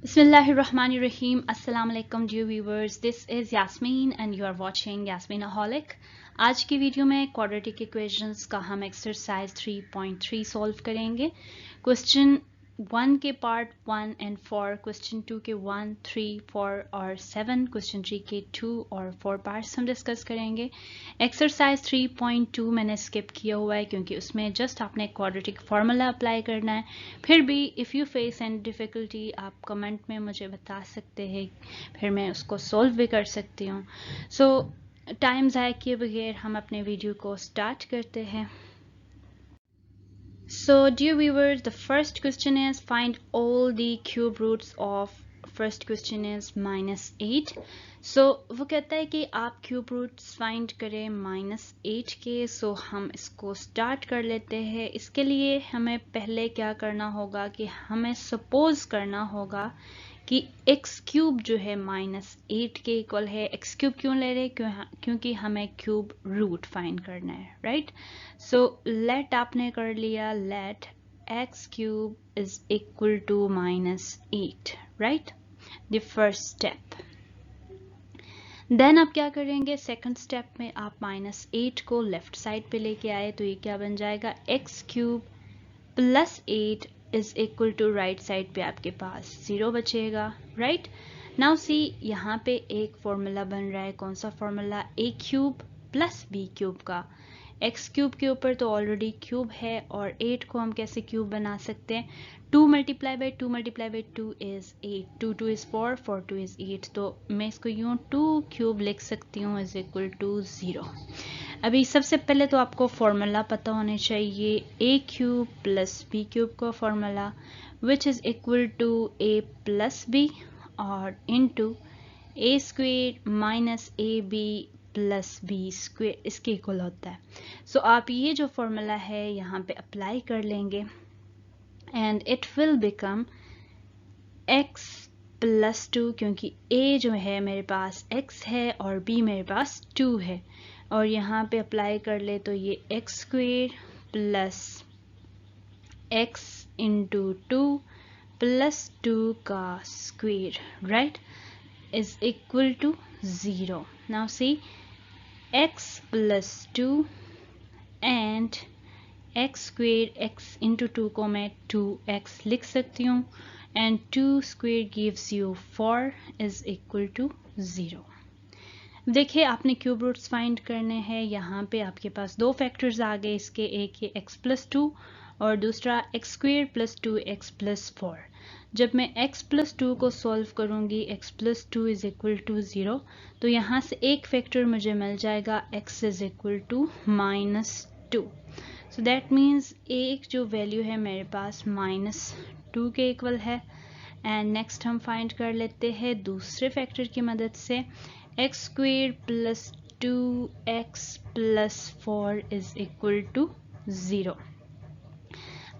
Bismillahirrahmanirrahim. Assalamu alaikum dear viewers. This is Yasmin and you are watching Yasminaholic. आज की video में quadratic equations का हम exercise 3.3 solve करेंगे. क्वेश्चन 1 के पार्ट 1 एंड 4, क्वेश्चन 2 के 1, 3, 4 और 7, क्वेश्चन 3 के 2 और 4 पार्ट्स हम डिस्कस करेंगे. एक्सरसाइज 3.2 मैंने स्किप किया हुआ है क्योंकि उसमें जस्ट आपने क्वाड्रेटिक फार्मूला अप्लाई करना है. फिर भी if you face any difficulty आप कमेंट में मुझे बता सकते हैं, फिर मैं उसको सॉल्व भी कर सकती हूँ. सो टाइम ज़ाया किए बगैर हम अपने वीडियो को स्टार्ट करते हैं. So dear viewers, the first question is find all the cube roots of first question is -8. So वो कहता है कि आप क्यूब रूट्स फाइंड करें -8 के. सो हम इसको स्टार्ट कर लेते हैं. इसके लिए हमें पहले क्या करना होगा कि हमें सपोज करना होगा कि एक्स क्यूब जो है -8 के इक्वल है. एक्स क्यूब क्यों ले रहे हैं? क्योंकि हमें क्यूब रूट फाइंड करना है, राइट. सो लेट आपने कर लिया, let x cube is equal to -8, right, the first step. Then आप क्या करेंगे, सेकंड स्टेप में आप -8 को लेफ्ट साइड पे लेके आए तो ये क्या बन जाएगा, x cube plus 8 is equal to right side पे आपके पास 0 बचेगा, राइट. नाउ सी यहाँ पे एक फॉर्मूला बन रहा है. कौन सा फॉर्मूला, ए क्यूब प्लस बी क्यूब का. एक्स क्यूब के ऊपर तो ऑलरेडी क्यूब है और 8 को हम कैसे क्यूब बना सकते हैं, 2 multiply by 2 multiply by 2 is 8, 2 2 is 4, 4 2 is 8. तो मैं इसको यूँ 2 क्यूब लिख सकती हूँ इज इक्वल टू 0. अभी सबसे पहले तो आपको फॉर्मूला पता होने चाहिए, A cube plus B cube का formula which is equal to A plus B और into A square minus A B plus B square, इसके इक्वल होता है. सो आप ये जो फॉर्मूला है यहाँ पे अप्लाई कर लेंगे and it will become x plus 2, क्योंकि a जो है मेरे पास x है और b मेरे पास 2 है. और यहाँ पे अप्लाई कर ले तो ये x square plus x into 2 plus 2 का square, right, is equal to 0. Now see x plus 2 and x square, x into 2 को मैं 2x लिख सकती हूँ एंड 2 square gives you 4 is equal to 0. देखिए आपने क्यूब रूट्स फाइंड करने हैं. यहाँ पे आपके पास दो फैक्टर्स आ गए इसके, एक है x प्लस 2 और दूसरा x square plus 2x plus 4. जब मैं x प्लस 2 को सॉल्व करूँगी, x plus 2 is equal to 0, तो यहाँ से एक फैक्टर मुझे मिल जाएगा, x is equal to -2. So that means एक जो वैल्यू है मेरे पास -2 के इक्वल है. एंड नेक्स्ट हम फाइंड कर लेते हैं दूसरे फैक्टर की मदद से, x square plus 2x plus 4 is equal to 0.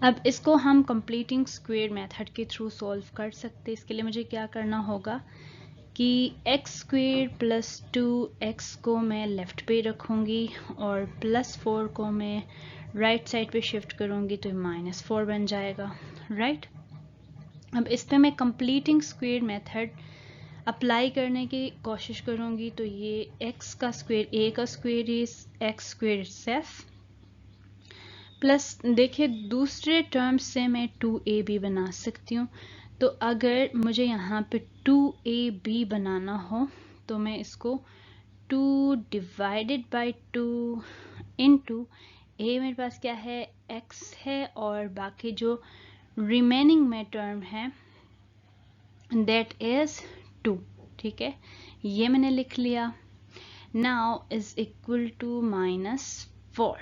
अब इसको हम कंप्लीटिंग स्क्वेयर मेथड के थ्रू सॉल्व कर सकते हैं. इसके लिए मुझे क्या करना होगा कि एक्स स्क्वेयर प्लस 2x को मैं लेफ्ट पे रखूँगी और प्लस 4 को मैं राइट साइड पे शिफ्ट करूँगी तो -4 बन जाएगा, राइट. अब इस पर मैं कंप्लीटिंग स्क्वेयर मेथड अप्लाई करने की कोशिश करूँगी तो ये x का स्क्वेयर, a का square is x square self plus, देखिए दूसरे टर्म्स से मैं 2ab बना सकती हूँ. तो अगर मुझे यहाँ पे 2ab बनाना हो तो मैं इसको 2 डिवाइडेड बाई 2 इंटू a मेरे पास क्या है, x है और बाकी जो रिमेनिंग में टर्म है दैट इज 2, ठीक है, ये मैंने लिख लिया. Now is equal to -4.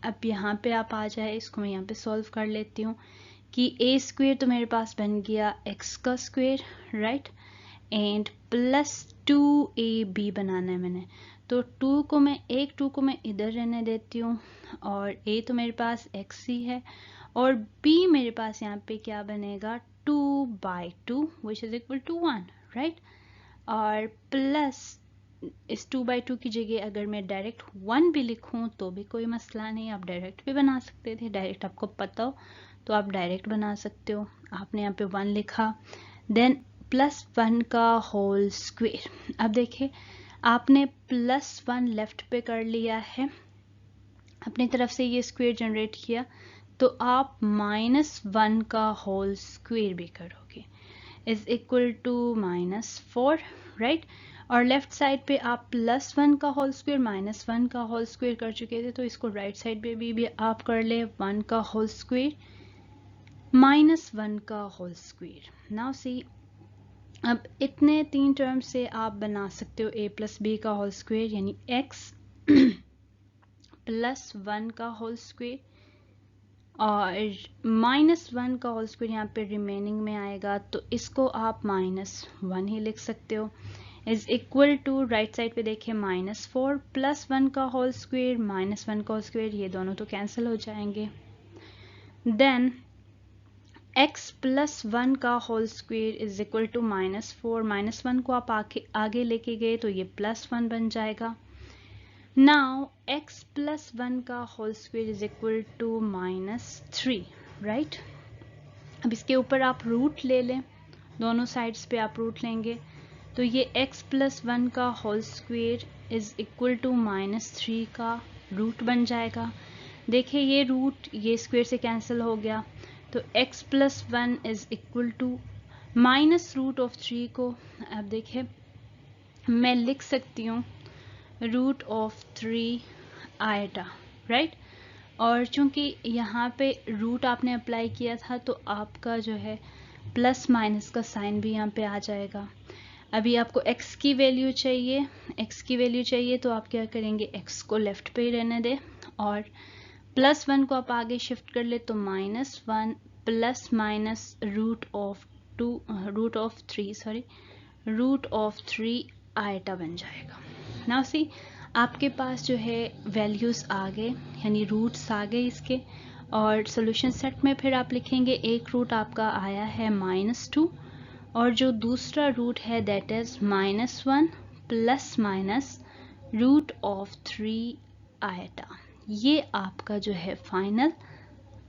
अब यहाँ पे आप आ जाए, इसको मैं यहाँ पे सॉल्व कर लेती हूँ कि a स्क्वेयर तो मेरे पास बन गया x का square, right, and plus 2ab बनाना है मैंने. तो 2 को मैं इधर रहने देती हूँ और a तो मेरे पास x ही है और b मेरे पास यहाँ पे क्या बनेगा, 2/2 which is equal to 1, right. और प्लस इस 2/2 की जगह अगर मैं डायरेक्ट 1 भी लिखूं तो भी कोई मसला नहीं, आप डायरेक्ट भी बना सकते थे. डायरेक्ट आपको पता हो तो आप डायरेक्ट बना सकते हो. आपने यहाँ पे 1 लिखा, देन +1 का होल स्क्वायर। अब देखिए आपने +1 लेफ्ट पे कर लिया है, अपनी तरफ से ये स्क्वायर जनरेट किया, तो आप -1 का होल स्क्वायर भी करोगे इज इक्वल टू -4, राइट। और लेफ्ट साइड पे आप +1 का होल स्क्वायर -1 का होल स्क्वायर कर चुके थे, तो इसको राइट साइड पे भी आप कर ले 1 का होल स्क्वायर -1 का होल स्क्वायर। नाउ सी, अब इतने 3 टर्म से आप बना सकते हो a + b का होल स्क्वायर, यानी x +1 का होल स्क्वायर और -1 का होल स्क्वायर यहाँ पे रिमेनिंग में आएगा, तो इसको आप -1 ही लिख सकते हो is equal to, right side पे देखिए -4 +1 का होल स्क्वायर -1 का होल स्क्वायर, ये दोनों तो कैंसिल हो जाएंगे। देन x +1 का whole square is equal to -4, -1 को आप आगे लेके गए तो ये +1 बन जाएगा। नाउ x +1 का whole square is equal to -3, right. अब इसके ऊपर आप रूट ले लें, दोनों साइड्स पे आप रूट लेंगे, तो ये x +1 का whole square is equal to -3 का रूट बन जाएगा। देखिए ये रूट ये स्क्वायर से कैंसिल हो गया, तो x +1 इज इक्वल टू -√3 को, अब देखिए मैं लिख सकती हूँ √3 आयटा, राइट। और चूंकि यहाँ पे रूट आपने अप्लाई किया था, तो आपका जो है प्लस माइनस का साइन भी यहाँ पे आ जाएगा। अभी आपको x की वैल्यू चाहिए, तो आप क्या करेंगे, x को लेफ्ट पे ही रहने दें और +1 को आप आगे शिफ्ट कर ले, तो -1 प्लस माइनस √3 आयटा बन जाएगा। नाउ सी, आपके पास जो है वैल्यूज आ गए, यानी रूट्स आ गए इसके, और सॉल्यूशन सेट में फिर आप लिखेंगे एक रूट आपका आया है -2 और जो दूसरा रूट है that is -1 plus minus √3 eta. ये आपका जो है फाइनल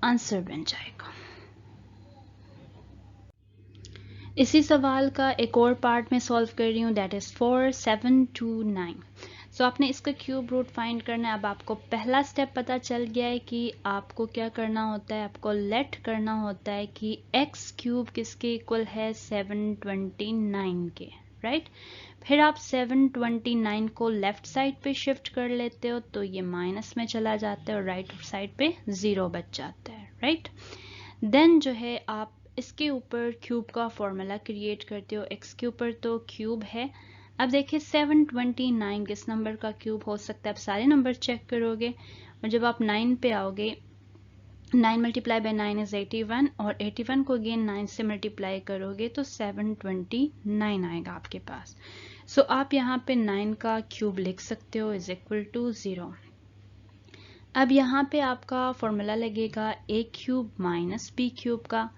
आंसर बन जाएगा। इसी सवाल का एक और पार्ट में सॉल्व कर रही हूँ, दैट इज 4, 7 to 9। सो आपने इसका क्यूब रूट फाइंड करना है। अब आपको पहला स्टेप पता चल गया है कि आपको क्या करना होता है, आपको लेट करना होता है कि एक्स क्यूब किसके इक्वल है, 729 के, राइट। फिर आप 729 को लेफ्ट साइड पे शिफ्ट कर लेते हो, तो ये माइनस में चला जाता है और राइट साइड पे 0 बच जाता है, राइट। देन जो है आप इसके ऊपर क्यूब का फॉर्मूला क्रिएट करते हो, एक्स के ऊपर तो क्यूब है। अब देखिए 729 किस नंबर का क्यूब हो सकता है, आप सारे नंबर चेक करोगे और जब आप 9 पे आओगे, 9 मल्टीप्लाई बाय 9 इज 81 और 81 को अगेन 9 से मल्टीप्लाई करोगे तो 729 आएगा आपके पास। सो आप यहाँ पे 9 का क्यूब लिख सकते हो इज इक्वल टू 0। अब यहाँ पे आपका फॉर्मूला लगेगा a cube minus b cube का,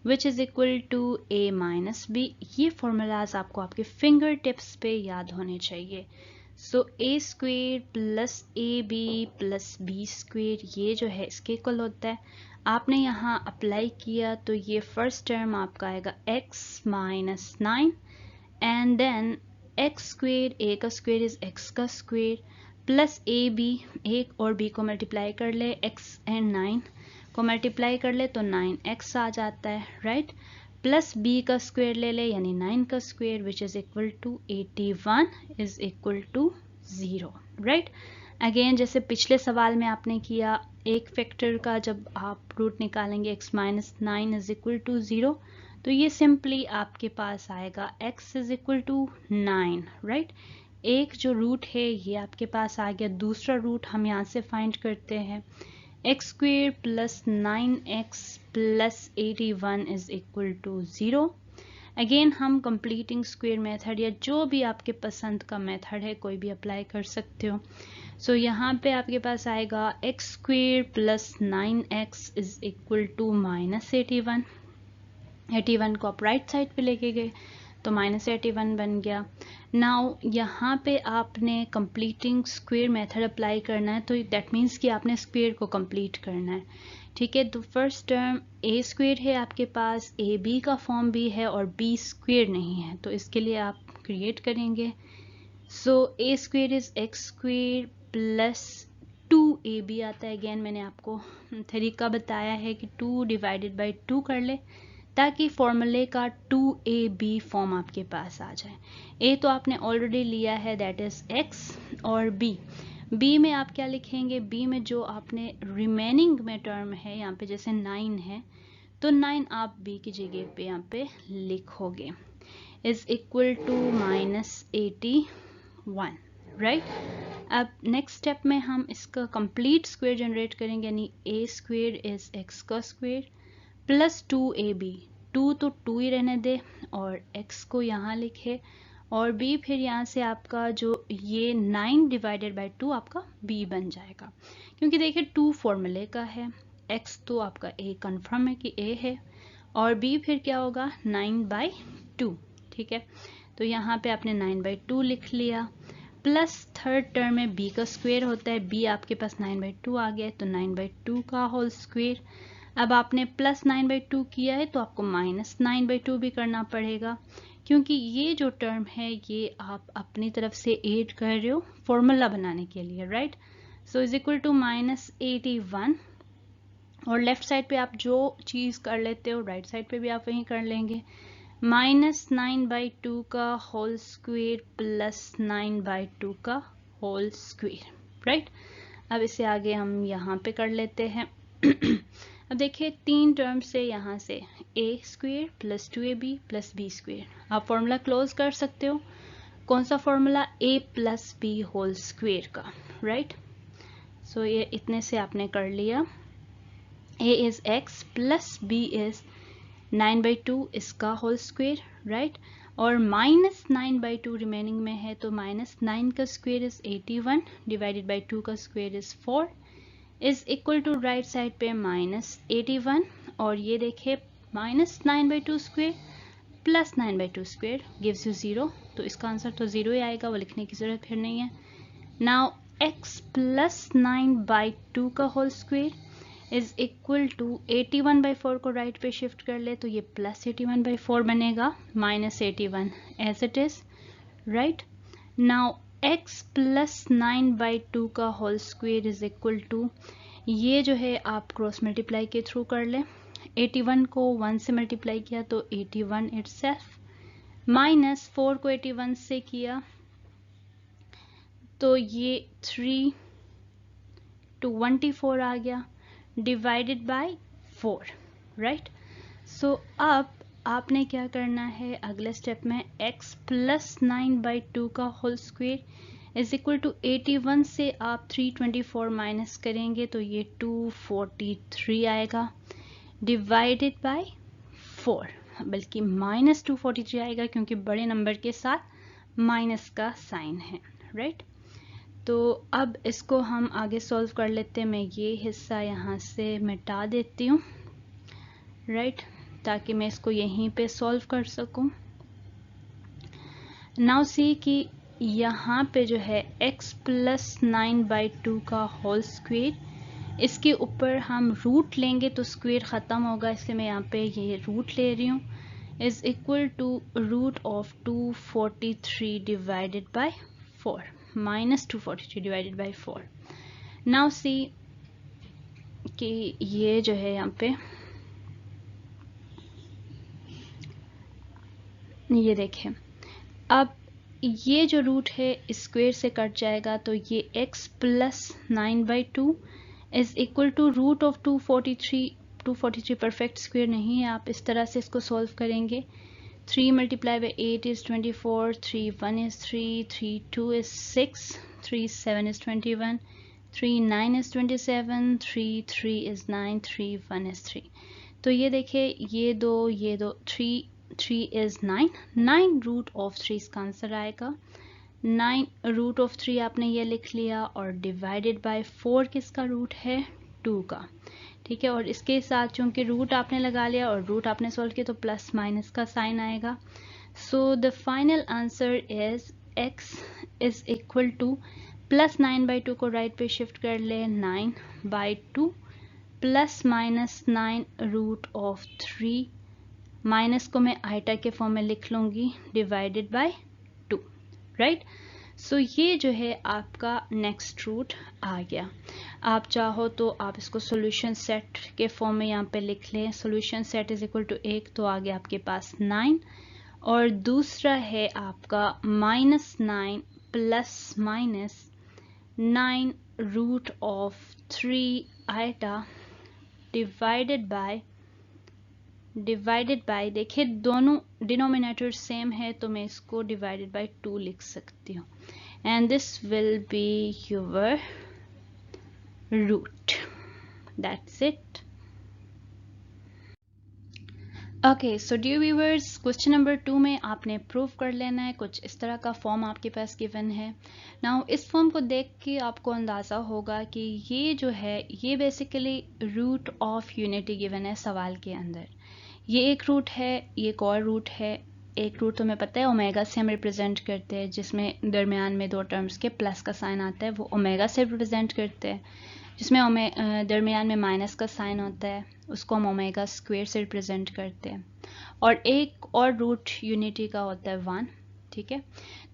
which is equal to a minus b। ये फॉर्मूलाज आपको आपके फिंगर टिप्स पे याद होने चाहिए। So a square plus A B plus B square, ये जो है इसके इक्वल होता है। आपने यहाँ अप्लाई किया तो ये फर्स्ट टर्म आपका आएगा x minus 9 and then x square, a का स्क्वेयर इज x का square plus A b, a और b को मल्टीप्लाई कर ले, x एंड 9 को मल्टीप्लाई कर ले तो 9x आ जाता है, राइट। प्लस b का स्क्वायर ले ले यानी 9 का square which is equal to 81 is equal to 0, right. Again जैसे पिछले सवाल में आपने किया, एक फैक्टर का जब आप रूट निकालेंगे x minus 9 is equal to 0, तो ये सिंपली आपके पास आएगा x is equal to 9, right. एक जो रूट है ये आपके पास आ गया, दूसरा रूट हम यहाँ से फाइंड करते हैं, x square plus 9x plus 81 is equal to 0। Again हम कंप्लीटिंग स्क्वेयर मेथड या जो भी आपके पसंद का मेथड है कोई भी अप्लाई कर सकते हो। सो यहाँ पे आपके पास आएगा x square plus 9x is equal to minus 81। 81 को आप राइट साइड पे लेके गए तो -81 बन गया। नाउ यहाँ पे आपने कंप्लीटिंग स्क्वायर मेथड अप्लाई करना है, तो दैट मीन्स कि आपने स्क्वायर को कंप्लीट करना है। ठीक है, तो फर्स्ट टर्म ए स्क्वायर है आपके पास, ए बी का फॉर्म भी है और बी स्क्वायर नहीं है, तो इसके लिए आप क्रिएट करेंगे। So A square is X square plus 2ab आता है। अगेन मैंने आपको तरीका बताया है कि 2 डिवाइडेड बाई 2 कर ले ताकि फॉर्मूले का 2ab फॉर्म आपके पास आ जाए। ए तो आपने ऑलरेडी लिया है, दैट इज x, और बी में आप क्या लिखेंगे, बी में जो आपने रिमेनिंग में टर्म है यहाँ पे, जैसे 9 है तो 9 आप बी की जगह पे यहाँ पे लिखोगे, इज इक्वल टू -81, राइट। अब नेक्स्ट स्टेप में हम इसका कंप्लीट स्क्वायर जनरेट करेंगे, यानी ए स्क्वायर इज एक्स का स्क्वायर प्लस 2ab, 2 तो 2 ही रहने दे और x को यहाँ लिखे, और b फिर यहाँ से आपका जो ये 9 डिवाइडेड बाई 2 आपका b बन जाएगा, क्योंकि देखिए 2 फॉर्मूले का है, x तो आपका a कंफर्म है कि a है, और b फिर क्या होगा 9/2। ठीक है, तो यहाँ पे आपने 9/2 लिख लिया, प्लस थर्ड टर्म में b का स्क्वायर होता है, b आपके पास 9/2 आ गया, तो 9/2 का होल स्क्वायर। अब आपने प्लस 9/2 किया है तो आपको -9/2 भी करना पड़ेगा, क्योंकि ये जो टर्म है ये आप अपनी तरफ से ऐड कर रहे हो फॉर्मूला बनाने के लिए, right. So is equal to -81, और लेफ्ट साइड पे आप जो चीज़ कर लेते हो राइट साइड पे भी आप वही कर लेंगे, -9/2 का होल स्क्वायर प्लस 9/2 का होल स्क्वायर, राइट। अब इसे आगे हम यहाँ पे कर लेते हैं। अब देखिए 3 टर्म से यहाँ से a square plus 2ab plus b square, आप फॉर्मूला क्लोज कर सकते हो। कौन सा formula, a plus b whole square का, राइट। सो ये इतने से आपने कर लिया, a is x plus b is 9/2 इसका होल स्क्वायर, राइट, और -9/2 रिमेनिंग में है, तो -9 का स्क्वायर इज 81 डिवाइडेड बाई 2 का square is 4 is equal to right side पे -81, और ये देखिए -9/2 square plus 9/2 square gives you 0, तो इसका आंसर तो 0 ही आएगा, वो लिखने की जरूरत फिर नहीं है। नाउ x प्लस 9/2 का whole square is equal to 81/4 को राइट पे शिफ्ट कर ले तो ये प्लस 81/4 बनेगा, -81 as it is, right. Now x plus 9/2 का whole square is equal to, ये जो है आप क्रॉस मल्टीप्लाई के थ्रू कर ले, 81 को 1 से मल्टीप्लाई किया तो 81 इटसेल्फ, -4 को 81 से किया तो ये 3/24 आ गया, डिवाइडेड बाय 4, राइट। सो अब आपने क्या करना है अगले स्टेप में, x प्लस 9/2 का whole square is equal to 81 से आप 324 माइनस करेंगे तो ये 243 आएगा, डिवाइडेड बाय 4, बल्कि -243 आएगा क्योंकि बड़े नंबर के साथ माइनस का साइन है, राइट। तो अब इसको हम आगे सॉल्व कर लेते हैं, मैं ये हिस्सा यहाँ से मिटा देती हूँ, राइट, ताकि मैं इसको यहीं पे सॉल्व कर सकूँ। नाउ सी कि यहाँ पे जो है x प्लस 9/2 का होल स्क्वायर, इसके ऊपर हम रूट लेंगे तो स्क्वायर ख़त्म होगा, इसलिए मैं यहाँ पे ये रूट ले रही हूँ, is equal to root of 243 divided by 4, -243 divided by 4। Now see कि ये जो है यहाँ पे ये देखें, अब ये जो रूट है स्क्वायर से कट जाएगा तो ये x plus 9/2 is equal to root of 243 perfect square नहीं है, आप इस तरह से इसको सॉल्व करेंगे, 3 multiplied by 8 is 24, 3 1 is 3, 3 2 is 6, 3 7 is 21, 3 9 is 27, 3 3 is 9, 3 1 is 3। तो ये देखिए ये दो 3 is 9, 9 रूट ऑफ 3 इसका आंसर आएगा, 9 रूट ऑफ 3 आपने ये लिख लिया, और डिवाइडेड बाय 4 किसका रूट है, 2 का, ठीक है। और इसके साथ चूंकि रूट आपने लगा लिया और रूट आपने सॉल्व किया तो प्लस माइनस का साइन आएगा, So the final answer is x is equal to plus 9/2 को राइट पे शिफ्ट कर ले 9/2 plus minus 9 root of 3 minus को मैं आइटा के फॉर्म में लिख लूंगी डिवाइडेड बाय 2 राइट। सो ये जो है आपका नेक्स्ट रूट आ गया। आप चाहो तो आप इसको सॉल्यूशन सेट के फॉर्म में यहाँ पे लिख लें। Solution set is equal to 1 तो आ गया आपके पास 9 और दूसरा है आपका -9 प्लस माइनस 9 रूट ऑफ 3 आइटा डिवाइडेड बाय देखिए दोनों डिनोमिनेटर सेम है तो मैं इसको डिवाइडेड बाय 2 लिख सकती हूँ and this will be your root. That's it. Okay so dear viewers, question number 2 में आपने प्रूव कर लेना है। कुछ इस तरह का फॉर्म आपके पास गिवन है। नाउ इस फॉर्म को देख के आपको अंदाज़ा होगा कि ये जो है ये basically root of unity given है सवाल के अंदर। ये एक रूट है, ये एक और रूट है। एक रूट तो हमें पता है ओमेगा से हम रिप्रेजेंट करते हैं, जिसमें दरमियान में दो टर्म्स के प्लस का साइन आता है, वो ओमेगा से रिप्रेजेंट करते हैं। जिसमें दरमियान में माइनस का साइन होता है उसको हम ओमेगा स्क्वायर से रिप्रेजेंट करते हैं। और एक और रूट यूनिटी का होता है 1। ठीक है,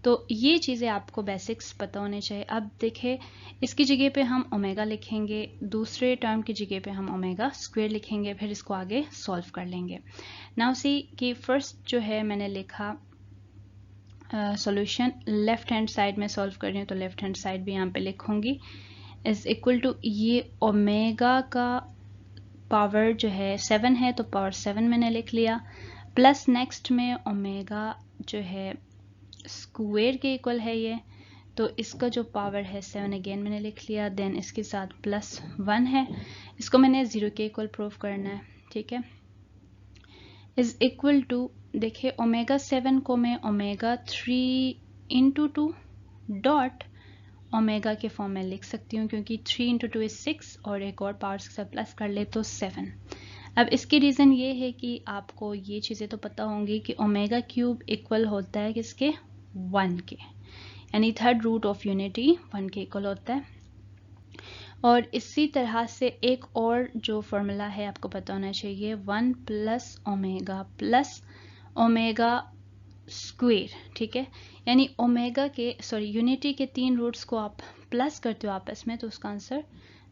तो ये चीज़ें आपको बेसिक्स पता होने चाहिए। अब देखें इसकी जगह पे हम ओमेगा लिखेंगे, दूसरे टर्म की जगह पे हम ओमेगा स्क्वायर लिखेंगे, फिर इसको आगे सॉल्व कर लेंगे। नाउ सी कि फर्स्ट जो है मैंने लिखा सॉल्यूशन लेफ्ट हैंड साइड में सॉल्व कर रही हूँ तो लेफ्ट हैंड साइड भी यहाँ पे लिखूंगी इज इक्वल टू ये ओमेगा का पावर जो है 7 है तो पावर 7 मैंने लिख लिया, प्लस नेक्स्ट में ओमेगा जो है स्क्वायर के इक्वल है ये, तो इसका जो पावर है 7 अगेन मैंने लिख लिया, देन इसके साथ प्लस 1 है, इसको मैंने 0 के इक्वल प्रूव करना है। ठीक है, इज इक्वल टू देखिए ओमेगा 7 को मैं ओमेगा 3 इंटू 2 डॉट ओमेगा के फॉर्म में लिख सकती हूँ, क्योंकि 3 इंटू 2 इज 6 और एक और पावर के साथ प्लस कर ले तो 7। अब इसकी रीज़न ये है कि आपको ये चीज़ें तो पता होंगी कि ओमेगा क्यूब इक्वल होता है किसके 1 के, यानी थर्ड रूट ऑफ यूनिटी 1 के इक्वल होता है। और इसी तरह से एक और जो फॉर्मूला है आपको पता होना चाहिए 1 प्लस ओमेगा स्क्वायर। ठीक है, यानी ओमेगा के यूनिटी के 3 रूट्स को आप प्लस करते हो आपस में तो उसका आंसर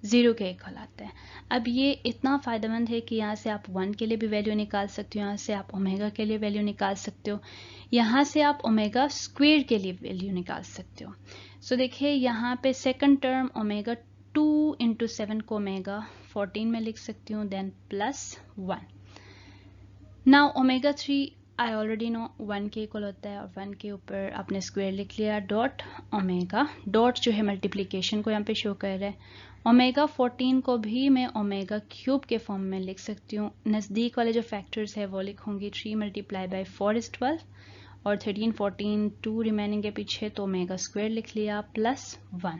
0 के इक्वल आता है। अब ये इतना फ़ायदेमंद है कि यहाँ से आप 1 के लिए भी वैल्यू निकाल सकते हो, यहाँ से आप ओमेगा के लिए वैल्यू निकाल सकते हो, यहाँ से आप ओमेगा स्क्वायर के लिए वैल्यू निकाल सकते हो। सो देखिए यहाँ पे सेकंड टर्म ओमेगा 2 इंटू 7 को ओमेगा 14 में लिख सकती हूँ, then plus 1। Now omega 3 I already know 1 के इक्वल होता है और 1 के ऊपर आपने स्क्वायर लिख लिया, डॉट ओमेगा, डॉट जो है मल्टीप्लिकेशन को यहाँ पे शो कर रहा है। ओमेगा 14 को भी मैं ओमेगा क्यूब के फॉर्म में लिख सकती हूँ। नज़दीक वाले जो फैक्टर्स है वो लिखूंगी, 3 मल्टीप्लाई बाई 4 इज 12 और 13 14 2 रिमेनिंग के पीछे तो ओमेगा स्क्वायर लिख लिया प्लस 1।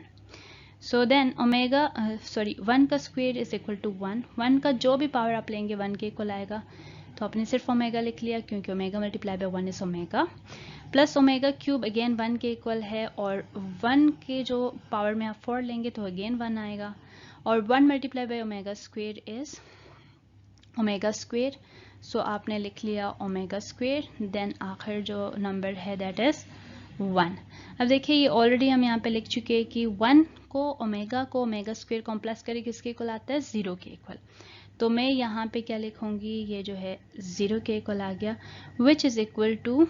सो देन ओमेगा 1 का स्क्वायर इज इक्वल टू 1 का जो भी पावर आप लेंगे 1 के इक्वल आएगा, तो आपने सिर्फ ओमेगा लिख लिया क्योंकि omega multiply by 1 is omega, plus omega cube again 1 के इक्वल है और 1 के जो पावर में आप 4 लेंगे तो अगेन 1 आएगा, और 1 multiply by omega square is omega square. So आपने लिख लिया ओमेगा स्क्वायर, देन आखिर जो नंबर है दैट इज 1। अब देखिए ये ऑलरेडी हम यहाँ पे लिख चुके हैं कि 1 को ओमेगा स्क्वायर को प्लस करें किसके इक्वल आता है 0 के इक्वल, तो मैं यहाँ पे क्या लिखूंगी, ये जो है 0 के इक्वल आ गया, which is equal to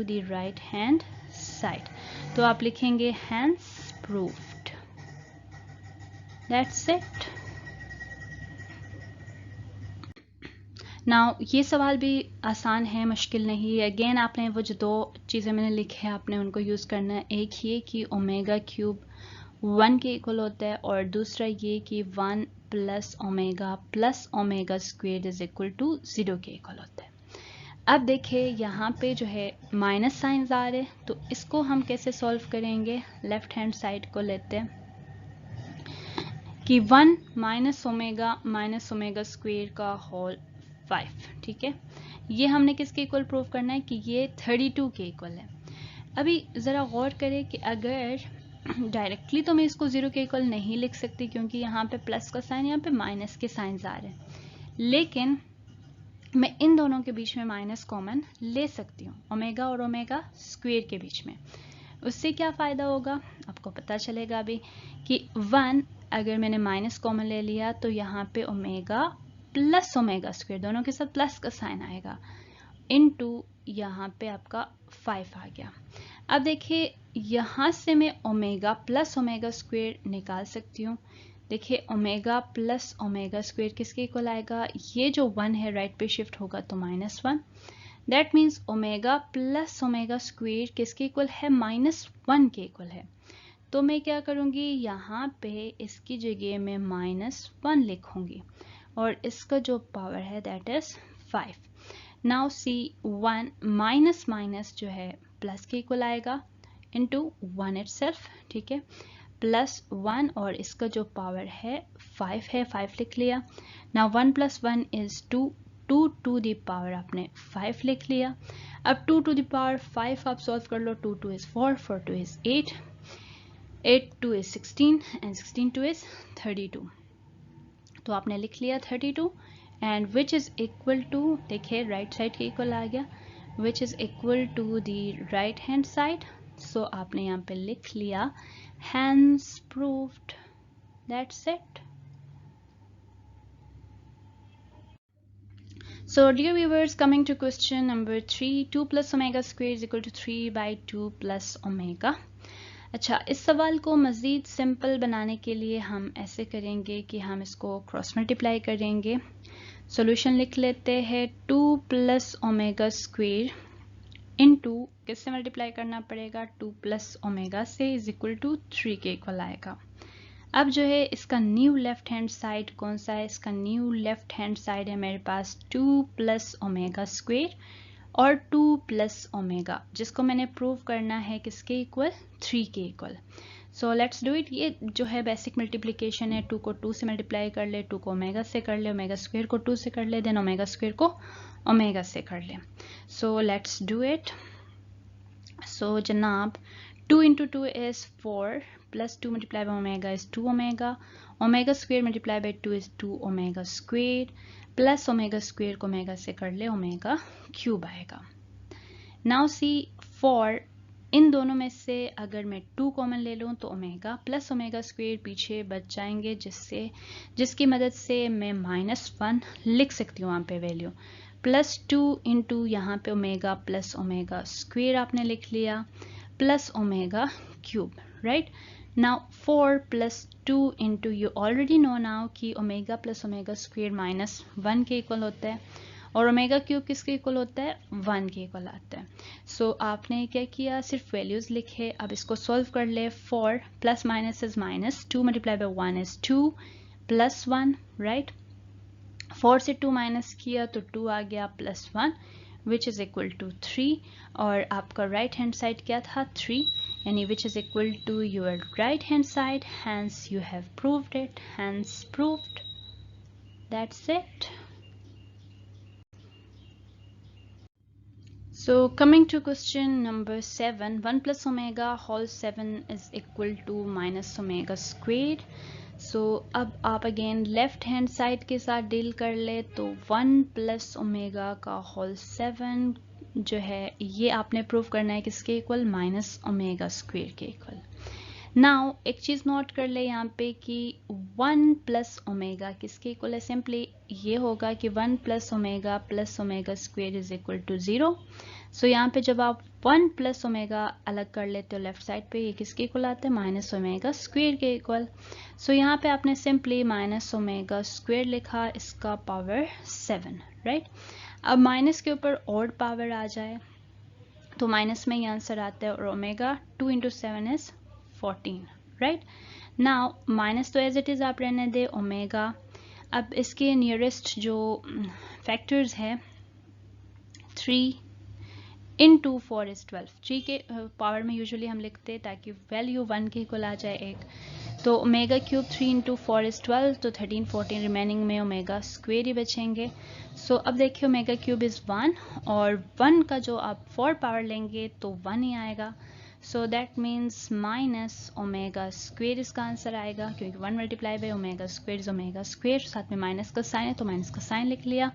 the right hand side. तो आप लिखेंगे hence proved. That's it. Now ये सवाल भी आसान है, मुश्किल नहीं है। अगेन आपने वो जो 2 चीज़ें मैंने लिखे हैं आपने उनको यूज़ करना है। एक ये कि ओमेगा क्यूब 1 के इक्वल होता है और दूसरा ये कि 1 plus omega square is equal to 0 के इक्वल होता है। अब देखिए यहाँ पे जो है माइनस साइंस आ रहे हैं, तो इसको हम कैसे सॉल्व करेंगे। लेफ्ट हैंड साइड को लेते हैं कि 1 माइनस ओमेगा स्क्वायर का होल 5। ठीक है, ये हमने किसके इक्वल प्रूव करना है कि ये 32 के इक्वल है। अभी ज़रा गौर करें कि अगर डायरेक्टली तो मैं इसको 0 के इक्वल नहीं लिख सकती क्योंकि यहाँ पे प्लस का साइन, यहाँ पे माइनस के साइंस आ रहे हैं, लेकिन मैं इन दोनों के बीच में माइनस कॉमन ले सकती हूँ, ओमेगा और ओमेगा स्क्वायर के बीच में। उससे क्या फ़ायदा होगा आपको पता चलेगा अभी कि 1 अगर मैंने माइनस कॉमन ले लिया तो यहाँ पे ओमेगा प्लस ओमेगा स्क्वायर, दोनों के साथ प्लस का साइन आएगा, इनटू यहाँ पे आपका 5 आ गया। अब देखिए यहाँ से मैं ओमेगा प्लस ओमेगा स्क्वायर निकाल सकती हूँ। देखिए ओमेगा प्लस ओमेगा स्क्वायर किसके इक्वल आएगा, ये जो 1 है राइट पे शिफ्ट होगा तो -1, that means omega plus omega square किसके इक्वल है, -1 के इक्वल है। तो मैं क्या करूँगी, यहाँ पे इसकी जगह में -1 लिखूँगी और इसका जो पावर है that is 5। Now see 1 minus minus जो है प्लस के इक्वल आएगा इनटू 1 इटसेल्फ, ठीक है, +1 और इसका जो पावर है 5 है, 5 लिख लिया। नाउ 1 + 1 इज 2, 2 टू द पावर आपने 5 लिख लिया। अब 2 टू द पावर 5 आप सॉल्व कर लो, 2 2 is 4, 4 2 is 8, 8 2 is 16 and 16 2 is 32। तो आपने लिख लिया 32 and which is equal to, देखिए राइट साइड के इक्वल आ गया, which is equal to the right hand side. So आपने यहाँ पे लिख लिया hence proved, that's it. So dear viewers, coming to question number 3, 2 plus omega square is equal to 3 by 2 plus omega. अच्छा, इस सवाल को मज़ीद सिंपल बनाने के लिए हम ऐसे करेंगे कि हम इसको क्रॉस मल्टीप्लाई करेंगे। सॉल्यूशन लिख लेते हैं 2 प्लस ओमेगा स्क्वेयर इनटू किससे मल्टीप्लाई करना पड़ेगा, 2 प्लस ओमेगा से इज इक्वल टू 3 के इक्वल आएगा। अब जो है इसका न्यू लेफ्ट हैंड साइड कौन सा है, इसका न्यू लेफ्ट हैंड साइड है मेरे पास 2 प्लस ओमेगा स्क्वेयर और 2 प्लस ओमेगा, जिसको मैंने प्रूव करना है किसके इक्वल, 3 के equal. So let's do it. ये जो है बेसिक मल्टीप्लिकेशन है, 2 को 2 से मल्टीप्लाई कर ले, 2 को ओमेगा से कर ले, ओमेगा स्क्वेयर को 2 से कर ले, देन ओमेगा स्क्वेयर को ओमेगा से कर ले। So let's do it. So जनाब 2 into 2 is 4 plus 2 multiplied by omega is 2 omega, omega square multiplied by 2 is 2 omega square plus omega square को omega से कर ले omega cube आएगा। Now see 4 इन दोनों में से अगर मैं 2 कॉमन ले लूँ तो ओमेगा प्लस ओमेगा स्क्वेयर पीछे बच जाएंगे, जिसकी मदद से मैं -1 लिख सकती हूँ वहाँ पे वैल्यू, +2 इंटू यहाँ पे ओमेगा प्लस ओमेगा स्क्वेयर आपने लिख लिया plus omega cube, right. Now 4 + 2 into, you already know now कि ओमेगा प्लस ओमेगा स्क्वेयर -1 के इक्वल होता है और ओमेगा क्यूब किसके इक्वल होता है, 1 के इक्वल आता है। सो आपने क्या किया, सिर्फ वैल्यूज लिखे। अब इसको सॉल्व कर ले। 4 plus minus is minus, 2 multiply by 1 इज 2 प्लस 1, राइट। 4 से 2 माइनस किया तो 2 आ गया plus 1 which is equal to 3 और आपका राइट हैंड साइड क्या था, 3, यानी which is equal to your right hand side, hence you have proved it, hence proved, that's it. So coming to question number 7, 1 plus omega whole 7 is equal to minus omega squared. So अब आप again left hand side के साथ deal कर ले तो 1 plus omega का whole 7 जो है ये आपने प्रूव करना है किसके इक्वल, माइनस ओमेगा स्क्वेयर के इक्वल। नाउ एक चीज़ नोट कर ले यहाँ पे कि 1 प्लस ओमेगा किसके इक्वल है, सिंपली ये होगा कि 1 plus omega square is equal to 0। So यहाँ पे जब आप 1 प्लस ओमेगा अलग कर लेते हो लेफ्ट साइड पे, ये किसके इक्वल आता है, माइनस ओमेगा स्क्वेयर के इक्वल। सो यहाँ पे आपने सिंपली माइनस ओमेगा स्क्वेयर लिखा, इसका पावर 7, राइट। अब माइनस के ऊपर ऑड पावर आ जाए तो माइनस में ये आंसर आता है और omega 2 into 7 is 14, right. Now minus तो एज इट इज आप रहने दे ओमेगा। अब इसके नियरेस्ट जो फैक्टर्स है 3 इंटू 4 इज 12, 3 के पावर में यूजुअली हम लिखते हैं ताकि वैल्यू 1 के इक्वल आ जाए एक। तो ओमेगा क्यूब 3 इंटू 4 इज़ 12, तो 13 14 रिमेनिंग में ओमेगा स्क्वेयर ही बचेंगे। सो अब देखिए ओमेगा क्यूब इज़ 1 और 1 का जो आप 4 पावर लेंगे तो 1 ही आएगा। सो that means minus omega square इसका आंसर आएगा, क्योंकि 1 multiply by omega square is omega square, साथ में माइनस का साइन है तो माइनस का साइन लिख लिया।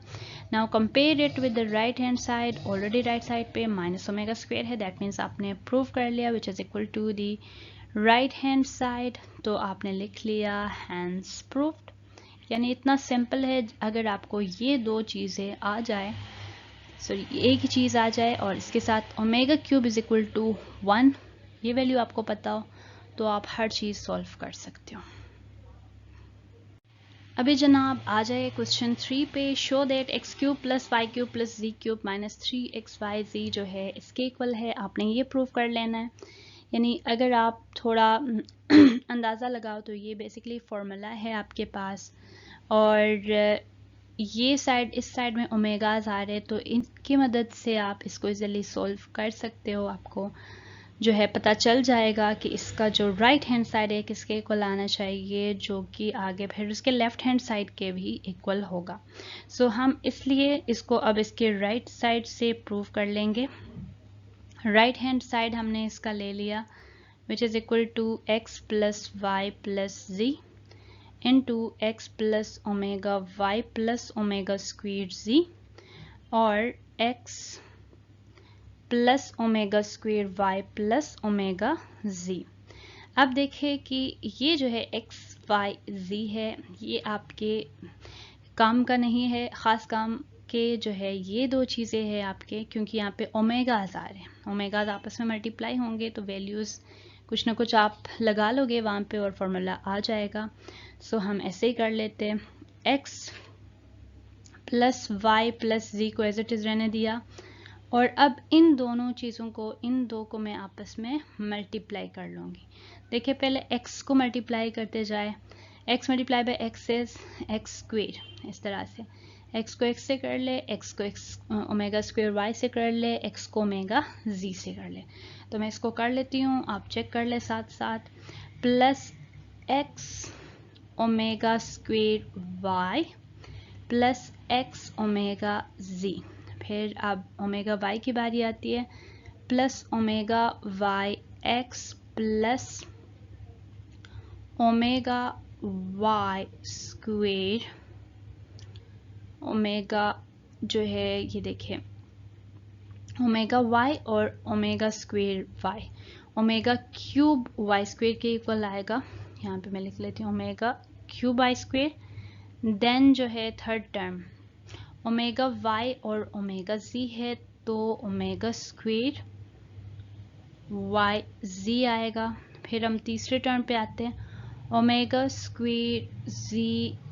Now compare it with the right hand side, already right side पे माइनस ओमेगा स्क्वेयर है, दैट मीन्स आपने प्रूव कर लिया which is equal to the right hand side, तो आपने लिख लिया हैंस प्रूव्ड। यानी इतना सिंपल है, अगर आपको ये दो चीज़ें आ जाए, सॉरी एक ही चीज़ आ जाए और इसके साथ omega cube is equal to 1, ये वैल्यू आपको पता हो, तो आप हर चीज़ सॉल्व कर सकते हो। अभी जनाब आ जाए क्वेश्चन 3 पे। Show that x cube plus Y cube plus ji cube minus 3xyz जो है इसके इक्वल है। आपने ये प्रूव कर लेना है। यानी अगर आप थोड़ा अंदाज़ा लगाओ तो ये बेसिकली फॉर्मूला है आपके पास, और ये साइड इस साइड में ओमेगाज आ रहे, तो इनकी मदद से आप इसको इजीली सॉल्व कर सकते हो। आपको जो है पता चल जाएगा कि इसका जो राइट हैंड साइड है किसके इक्वल आना चाहिए, जो कि आगे फिर उसके लेफ्ट हैंड साइड के भी इक्वल होगा। सो हम इसलिए इसको अब इसके राइट साइड से प्रूव कर लेंगे। राइट हैंड साइड हमने इसका ले लिया which is equal to X plus Y plus Z into X plus omega Y plus omega square Z और X plus omega square Y plus omega Z. अब देखिए कि ये जो है एक्स वाई जी है, ये आपके काम का नहीं है, ख़ास काम के जो है ये दो चीज़ें हैं आपके, क्योंकि यहाँ पे ओमेगाज आ रहे हैं, ओमेगाज आपस में मल्टीप्लाई होंगे तो वैल्यूज़ कुछ ना कुछ आप लगा लोगे वहाँ पे और फार्मूला आ जाएगा। सो हम ऐसे ही कर लेते हैं, x plus Y plus Z को एज इट इज़ रहने दिया, और अब इन दोनों चीज़ों को, इन दो को मैं आपस में मल्टीप्लाई कर लूँगी। देखिए पहले x को मल्टीप्लाई करते जाए, x multiply by x is x square, इस तरह से x को x से कर ले, x को x ओमेगा स्क्वेयर y से कर ले, x को ओमेगा z से कर ले। तो मैं इसको कर लेती हूँ, आप चेक कर ले साथ साथ, plus x omega square y plus x omega z। फिर अब ओमेगा y की बारी आती है, plus omega y x plus omega y square, omega जो है ये देखिए ओमेगा y और omega square y, omega cube y square के इक्वल आएगा। यहाँ पे मैं लिख लेती हूँ omega cube y square, then जो है थर्ड टर्म ओमेगा y और ओमेगा z है, तो ओमेगा स्क्वेयर y z आएगा। फिर हम तीसरे टर्म पे आते हैं, omega square z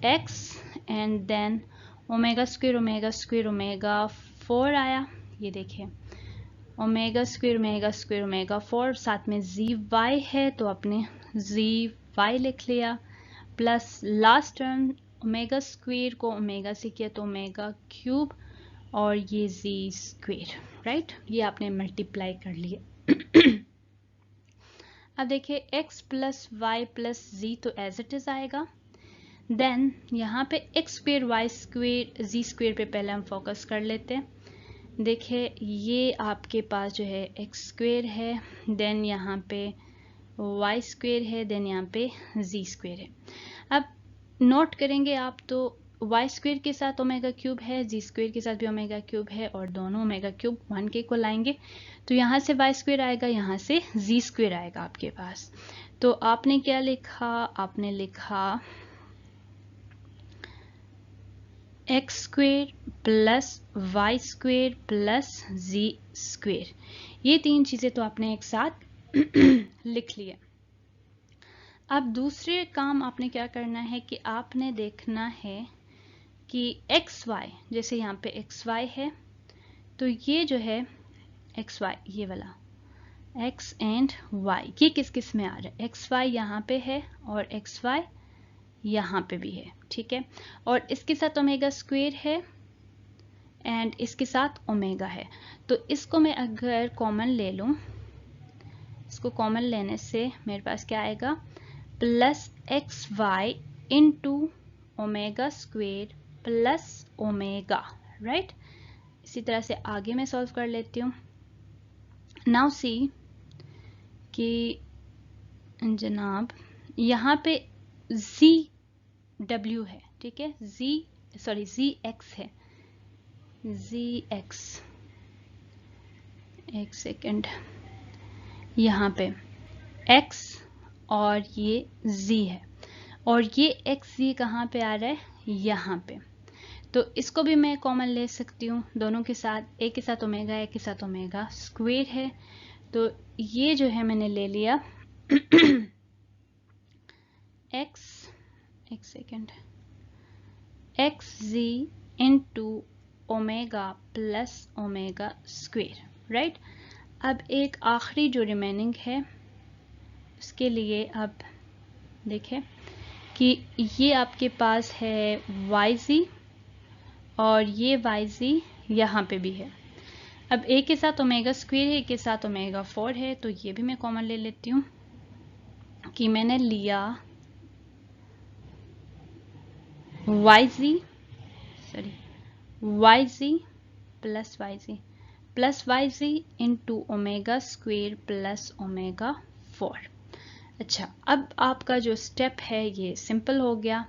x and then omega square omega 4 आया। ये देखिए ओमेगा स्क्वेयर ओमेगा 4, साथ में z y है तो आपने z y लिख लिया, plus last term omega square को ओमेगा से किया तो ओमेगा क्यूब और ये z स्क्वेयर, राइट, ये आपने मल्टीप्लाई कर लिया। अब देखिए x प्लस वाई प्लस जी तो एज इट इज आएगा, देन यहाँ पे x स्क्वेयर वाई स्क्वेयर जी स्क्वेयर पे पहले हम फोकस कर लेते हैं। देखिए ये आपके पास जो है x स्क्वेयर है, देन यहाँ पे y स्क्वेयर है, देन यहाँ पे z स्क्वेयर है। अब नोट करेंगे आप तो y स्क्वेयर के साथ ओमेगा क्यूब है, z स्क्वेयर के साथ भी ओमेगा क्यूब है, और दोनों ओमेगा क्यूब 1 के इक्वल आएंगे, तो यहाँ से y स्क्वेयर आएगा, यहाँ से z स्क्वेयर आएगा आपके पास। तो आपने क्या लिखा, आपने लिखा x square plus Y square plus z square, ये तीन चीज़ें तो आपने एक साथ लिख लिया। अब दूसरे काम आपने क्या करना है कि आपने देखना है कि एक्स वाई, जैसे यहाँ पे एक्स वाई है तो ये जो है एक्स वाई, ये वाला एक्स एंड वाई, ये किस किस में आ रहा है, एक्स वाई यहाँ पे है और एक्स वाई यहाँ पे भी है, ठीक है, और इसके साथ ओमेगा स्क्वेयर है एंड इसके साथ ओमेगा है। तो इसको मैं अगर कॉमन ले लूँ, इसको कॉमन लेने से मेरे पास क्या आएगा, plus x y into omega square plus omega, right. इसी तरह से आगे मैं सॉल्व कर लेती हूँ। नाउ सी कि जनाब यहाँ पे जी डब्ल्यू है, ठीक है, जी एक्स है, जी एक्स, एक सेकेंड, यहाँ पे x और ये z है, और ये x z कहाँ पे आ रहा है, यहाँ पे। तो इसको भी मैं कॉमन ले सकती हूँ दोनों के साथ, एक के साथ ओमेगा, एक के साथ ओमेगा स्क्वेयर है। तो ये जो है मैंने ले लिया x, एक second, X Z into omega plus omega square, right. अब एक आखिरी जो रिमेनिंग है उसके लिए अब देखें कि ये आपके पास है yz और ये yz यहाँ पे भी है। अब एक के साथ ओमेगा स्क्वेयर है, एक के साथ ओमेगा 4 है, तो ये भी मैं कॉमन ले लेती हूँ कि मैंने लिया yz plus yz into omega square plus omega 4। अच्छा, अब आपका जो स्टेप है ये सिंपल हो गया।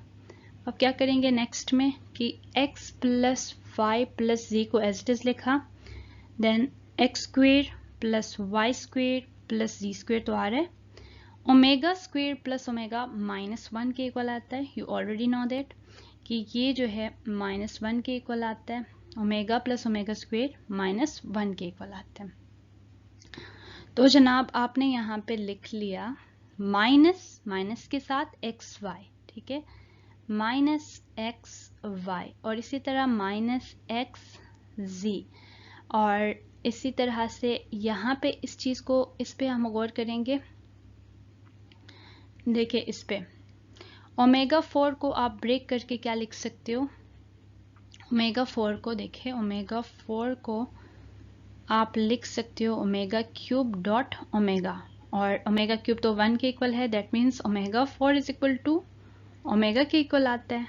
अब क्या करेंगे नेक्स्ट में कि x plus Y plus Z को एज इट इज लिखा, then X square plus Y square plus Z square तो आ रहा है, ओमेगा स्क्वेयर प्लस ओमेगा -1 के इक्वल आता है, यू ऑलरेडी नो दैट कि ये जो है -1 के इक्वल आता है, ओमेगा प्लस ओमेगा स्क्वेयर -1 के इक्वल आता है। तो जनाब आपने यहाँ पे लिख लिया माइनस के साथ एक्स वाई, ठीक है, माइनस एक्स वाई, और इसी तरह माइनस एक्स जी, और इसी तरह से यहाँ पे इस चीज को, इस पे हम गौर करेंगे। देखिए इस पे ओमेगा 4 को आप ब्रेक करके क्या लिख सकते हो, ओमेगा 4 को देखिए, ओमेगा 4 को आप लिख सकते हो ओमेगा क्यूब डॉट ओमेगा, और ओमेगा क्यूब तो 1 के इक्वल है, that means omega 4 is equal to omega के इक्वल आता है।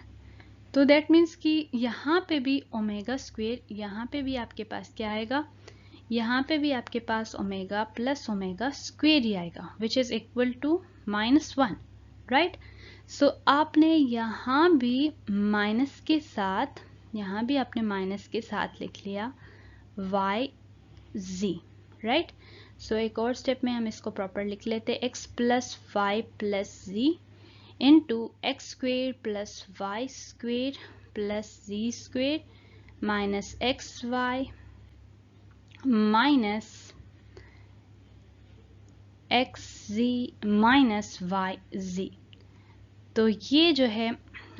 तो दैट मीन्स कि यहाँ पे भी ओमेगा स्क्वेयर, यहाँ पे भी आपके पास क्या आएगा, यहाँ पे भी आपके पास ओमेगा प्लस ओमेगा स्क्वेयर ही आएगा, which is equal to -1, right. So आपने यहाँ भी माइनस के साथ, यहाँ भी आपने माइनस के साथ लिख लिया yz, राइट। सो एक और स्टेप में हम इसको प्रॉपर लिख लेते, x plus Y plus z into X square plus Y square plus Z square minus X Y minus X Z minus Y Z. तो ये जो है,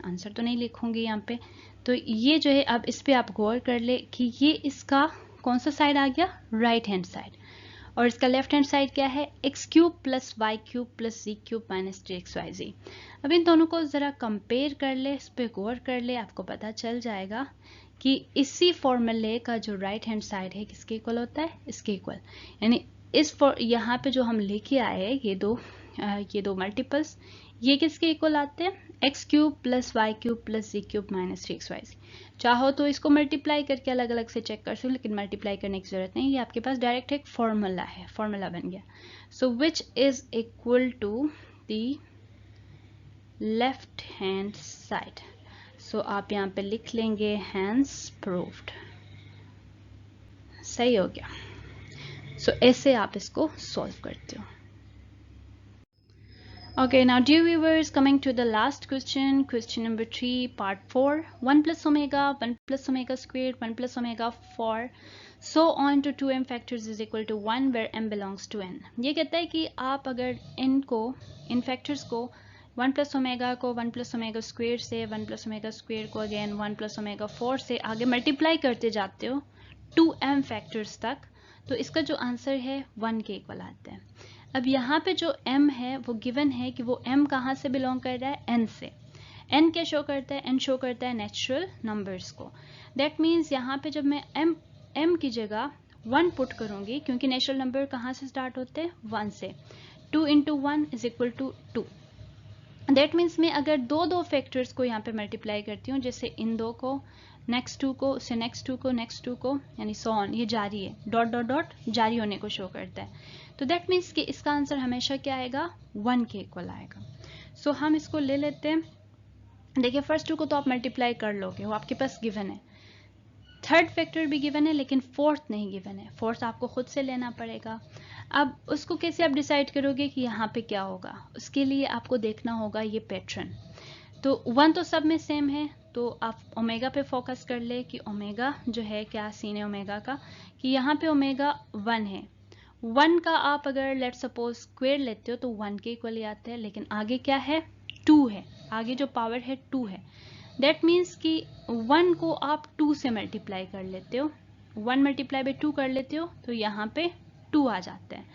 आंसर तो नहीं लिखूंगी यहाँ पे, तो ये जो है अब इस पे आप गौर कर ले कि ये इसका कौन सा साइड आ गया, राइट हैंड साइड, और इसका लेफ्ट हैंड साइड क्या है, X cube plus Y cube plus जी क्यूब माइनस 3xyz। अब इन दोनों को जरा कंपेयर कर ले, इस पे गौर कर ले, आपको पता चल जाएगा कि इसी फॉर्मूले का जो राइट हैंड साइड है किसके इक्वल होता है, इसके इक्वल, यानी इस यहाँ पे जो हम लेके आए ये दो मल्टीपल्स, ये किसके इक्वल आते हैं, X cube plus Y cube plus जी क्यूब माइनस 3xyz। चाहो तो इसको मल्टीप्लाई करके अलग अलग से चेक कर सकते हो, लेकिन मल्टीप्लाई करने की जरूरत नहीं, ये आपके पास डायरेक्ट एक फॉर्मूला है, फॉर्मूला बन गया। So which is equal to the left hand side. So आप यहाँ पे लिख लेंगे हैंस प्रूव्ड, सही हो गया। सो ऐसे आप इसको सॉल्व करते हो। Okay, now dear viewers, coming to the last question, question number 3, part 4, 1 plus omega, 1 plus omega squared, 1 plus omega 4, so on to 2m factors is equal to 1 where m belongs to n. ये कहता है कि आप अगर इन factors को 1 plus omega को 1 plus omega square से, 1 plus omega square को अगेन 1 plus omega 4 से आगे मल्टीप्लाई करते जाते हो 2m फैक्टर्स तक, तो इसका जो आंसर है 1 के इक्वल आता है। अब यहाँ पे जो m है वो गिवन है कि वो m कहाँ से बिलोंग कर रहा है, n से। n क्या शो करता है, n शो करता है नेचुरल नंबर्स को। दैट मीन्स यहाँ पे जब मैं m की जगह 1 पुट करूंगी, क्योंकि नेचुरल नंबर कहाँ से स्टार्ट होते हैं, 1 से, 2 into 1 is equal to 2, that means मैं अगर दो फैक्टर्स को यहाँ पे मल्टीप्लाई करती हूँ, जैसे इन दो को, नेक्स्ट टू को, उससे नेक्स्ट टू को, नेक्स्ट टू को, यानी सो ऑन, ये जारी है, डॉट डॉट डॉट जारी होने को शो करता है। तो दैट मीन्स कि इसका आंसर हमेशा क्या आएगा, 1 के इक्वल आएगा। सो हम इसको ले लेते हैं। देखिए फर्स्ट टू को तो आप मल्टीप्लाई कर लोगे, वो आपके पास गिवन है, थर्ड फैक्टर भी गिवन है, लेकिन फोर्थ नहीं गिवन है, फोर्थ आपको खुद से लेना पड़ेगा। अब उसको कैसे आप डिसाइड करोगे कि यहाँ पे क्या होगा, उसके लिए आपको देखना होगा ये पैटर्न। तो 1 तो सब में सेम है, तो आप ओमेगा पे फोकस कर ले कि ओमेगा जो है, क्या सीन है ओमेगा का, कि यहाँ पे ओमेगा 1 है। 1 का आप अगर लेट सपोज स्क्वायर लेते हो तो 1 के इक्वल ही आता है, लेकिन आगे क्या है, 2 है, आगे जो पावर है 2 है। दैट मीन्स कि 1 को आप 2 से मल्टीप्लाई कर लेते हो, 1 मल्टीप्लाई बाई 2 कर लेते हो, तो यहाँ पे 2 आ जाता है।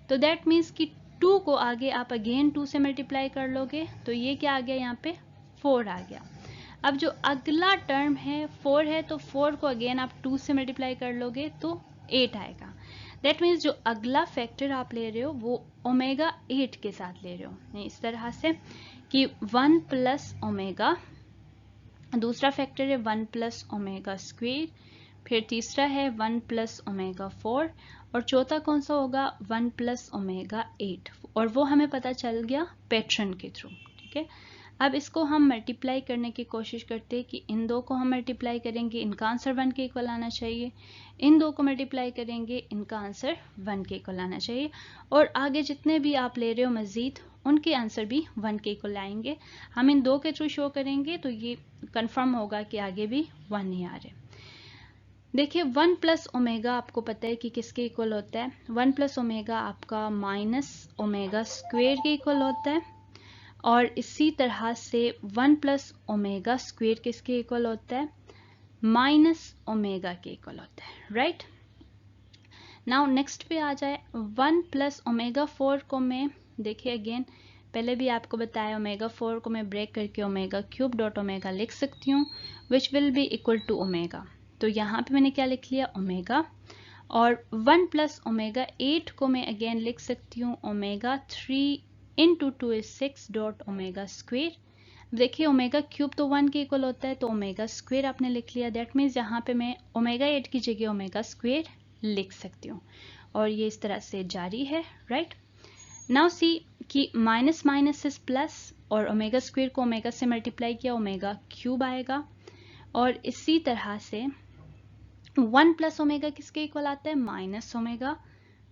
तो दैट मीन्स कि 2 को आगे आप अगेन 2 से मल्टीप्लाई कर लोगे, तो ये क्या आ गया, यहाँ पे 4 आ गया। अब जो अगला टर्म है 4 है, तो 4 को अगेन आप 2 से मल्टीप्लाई कर लोगे तो 8 आएगा। दैट मीन्स जो अगला फैक्टर आप ले रहे हो वो ओमेगा 8 के साथ ले रहे हो, इस तरह से कि 1 प्लस ओमेगा, दूसरा फैक्टर है 1 प्लस ओमेगा स्क्वायर, फिर तीसरा है 1 प्लस ओमेगा 4, और चौथा कौन सा होगा, 1 प्लस ओमेगा 8, और वो हमें पता चल गया पैटर्न के थ्रू। ठीक है, अब इसको हम मल्टीप्लाई करने की कोशिश करते हैं कि इन दो को हम मल्टीप्लाई करेंगे, इनका आंसर 1 के इक्वल आना चाहिए, इन दो को मल्टीप्लाई करेंगे, इनका आंसर 1 के इक्वल आना चाहिए, और आगे जितने भी आप ले रहे हो मजीद, उनके आंसर भी 1 के इक्वल आएंगे। हम इन दो के थ्रू शो करेंगे तो ये कंफर्म होगा कि आगे भी 1 ही आ रहे। देखिए 1 प्लस ओमेगा आपको पता है कि किसके इक्वल होता है, 1 प्लस ओमेगा आपका माइनस ओमेगा स्क्वायर के इक्वल होता है, और इसी तरह से 1 प्लस ओमेगा स्क्वायर किसके इक्वल होता है, माइनस ओमेगा के इक्वल होता है, राइट। नाउ नेक्स्ट पे आ जाए, 1 प्लस ओमेगा 4 को मैं, देखिए अगेन पहले भी आपको बताया, ओमेगा 4 को मैं ब्रेक करके ओमेगा क्यूब डॉट ओमेगा लिख सकती हूँ, which will be equal to omega. तो यहाँ पे मैंने क्या लिख लिया, ओमेगा, और 1 प्लस ओमेगा 8 को मैं अगेन लिख सकती हूँ omega 3 into 2 is 6 dot omega square. देखिए ओमेगा क्यूब तो 1 के इक्वल होता है, तो ओमेगा स्क्वेयर आपने लिख लिया। दैट मीन्स यहाँ पे मैं ओमेगा 8 की जगह ओमेगा स्क्वेयर लिख सकती हूँ, और ये इस तरह से जारी है, राइट। नाउ सी कि माइनस माइनस इज प्लस, और ओमेगा स्क्वेयर को ओमेगा से मल्टीप्लाई किया, ओमेगा क्यूब आएगा, और इसी तरह से 1 प्लस ओमेगा किसके इक्वल आता है, माइनस ओमेगा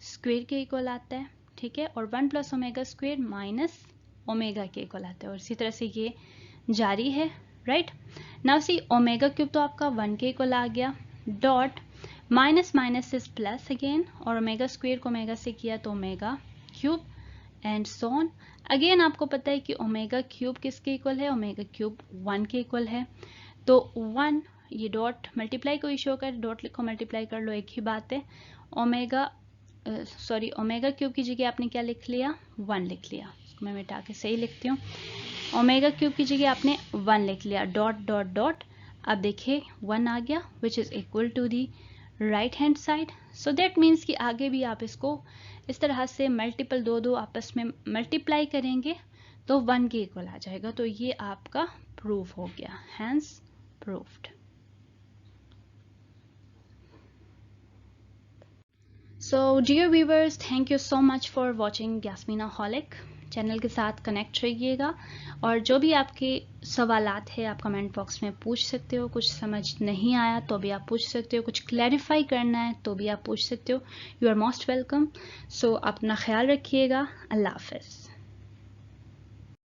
स्क्वेयर के इक्वल आता है, ठीक है, और 1 plus omega square minus omega के इक्वल आता है, और इसी तरह से ये जारी है, right. Now see omega cube तो आपका 1 के इक्वल आ गया, dot minus minus is plus again, और ओमेगा स्क्वेयर को ओमेगा से किया तो omega cube, and so on. Again आपको पता है कि ओमेगा क्यूब किसके इक्वल है, ओमेगा क्यूब 1 के इक्वल है, तो 1, ये डॉट मल्टीप्लाई को शो कर, डॉट लिखो मल्टीप्लाई कर लो, एक ही बात है। ओमेगा सॉरी ओमेगा क्यूब की जगह आपने क्या लिख लिया, 1 लिख लिया, मैं मिटा के सही लिखती हूँ, ओमेगा क्यूब की जगह आपने 1 लिख लिया, डॉट डॉट डॉट, अब देखिए 1 आ गया, which is equal to the right hand side. So that means कि आगे भी आप इसको इस तरह से मल्टीपल दो आपस में मल्टीप्लाई करेंगे तो 1 के इक्वल आ जाएगा। तो ये आपका प्रूफ हो गया, hence proved. So dear viewers, thank you so much for watching गैस्मीनाहॉलिक। चैनल के साथ कनेक्ट रहिएगा, और जो भी आपके सवालात है आप कमेंट बॉक्स में पूछ सकते हो, कुछ समझ नहीं आया तो भी आप पूछ सकते हो, कुछ क्लैरिफाई करना है तो भी आप पूछ सकते हो, यू आर मोस्ट वेलकम। सो अपना ख्याल रखिएगा, अल्लाह हाफिज़।